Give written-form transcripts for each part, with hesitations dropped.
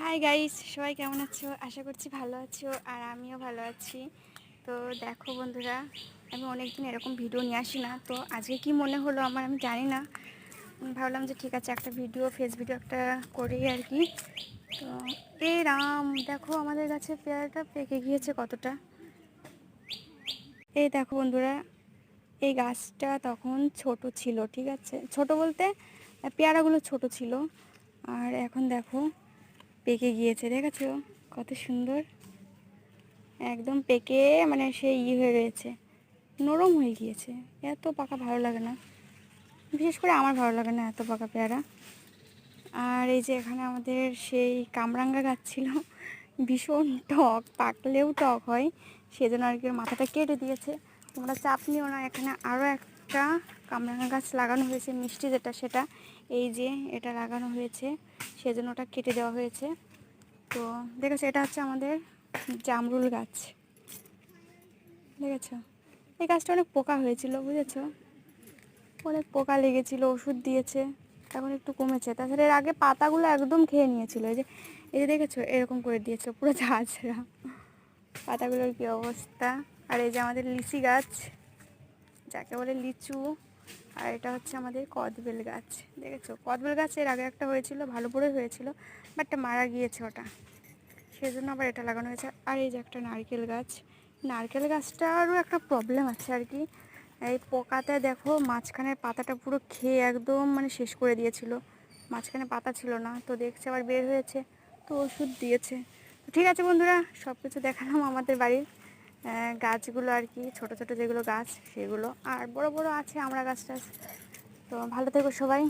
Hi guys, সবাই কেমন আছো? আশা করছি ভালো আছো আর আমিও ভালো আছি। তো দেখো বন্ধুরা, আমি অনেকদিন এরকম ভিডিও নিয়ে আসি না। তো আজকে কি মনে হলো আমার, আমি জানি না। ভাবলাম যে ঠিক আছে, একটা ভিডিও, ফেস ভিডিও একটা করি আর কি। তো এই রাম, দেখো আমাদের কাছে পেয়ারাটা পেকে গিয়েছে কতটা। এই দেখো বন্ধুরা, এই গাছটা তখন ছোট ছিল, ঠিক আছে, ছোট বলতে পেয়ারাগুলো ছোট ছিল। আর এখন দেখো পেকে গিয়েছে, দেখেছো কত সুন্দর, একদম পেকে মানে সেই হয়ে রয়েছে, নরম হয়ে গিয়েছে। এত পাকা ভালো লাগে না, বিশেষ করে আমার ভালো লাগে না এত পাকা পেয়ারা। আর এই যে এখানে আমাদের সেই কামরাঙ্গা গাছ ছিল, ভীষণ টক, পাকলেও টক হয়, সেজন্য আর কি মাথাটা কেটে দিয়েছে। তোমরা চাপ নিও না, এখানে আরও একটা কামরাঙ্গা গাছ লাগানো হয়েছে, মিষ্টি যেটা সেটা, এই যে এটা লাগানো হয়েছে, সেজন্য ওটা কেটে দেওয়া হয়েছে। তো দেখেছো, এটা হচ্ছে আমাদের জামরুল গাছ, দেখেছো। এই গাছটা অনেক পোকা হয়েছিল, বুঝেছো, অনেক পোকা লেগেছিল, ওষুধ দিয়েছে, এখন একটু কমেছে। তাছাড়া এর আগে পাতাগুলো একদম খেয়ে নিয়েছিল, এই যে দেখেছো এরকম করে দিয়েছে পুরো ঝাঁঝরা, পাতাগুলোর কী অবস্থা। আর এই যে আমাদের লিচি গাছ, যাকে বলে লিচু, আর এটা হচ্ছে আমাদের কদবেল গাছ, দেখেছো। কদবেল গাছ এর আগে একটা হয়েছিল, ভালো করে হয়েছিল, বাট মারা গিয়েছে ওটা, সেজন্য আবার এটা লাগানো হয়েছে। আর এই যে একটা নারকেল গাছ, নারকেল গাছটারও একটা প্রবলেম আছে আর কি, এই পোকাতে দেখো মাঝখানের পাতাটা পুরো খেয়ে একদম মানে শেষ করে দিয়েছিল, মাঝখানে পাতা ছিল না, তো দেখছে আবার বের হয়েছে, তো ওষুধ দিয়েছে। তো ঠিক আছে বন্ধুরা, সব কিছু দেখালাম আমাদের বাড়ির গাছগুলো আর কি, ছোট ছোট যেগুলো গাছ সেগুলো, আর বড় বড় আছে আমরা গাছ টাছ। তো ভালো থেকো সবাই,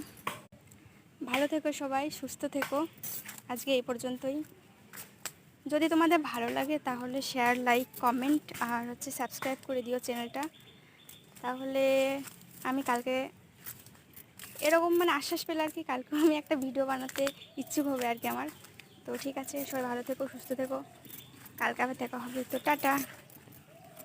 ভালো থেকো সবাই, সুস্থ থেকো। আজকে এই পর্যন্তই। যদি তোমাদের ভালো লাগে তাহলে শেয়ার, লাইক, কমেন্ট আর হচ্ছে সাবস্ক্রাইব করে দিও চ্যানেলটা। তাহলে আমি কালকে এরকম মানে আশ্বাস পেলে আর কি, কালকেও আমি একটা ভিডিও বানাতে ইচ্ছুক হবে আর কি আমার। তো ঠিক আছে, সবাই ভালো থেকো, সুস্থ থেকো, কালকে আবার দেখা হবে। তো টাটা।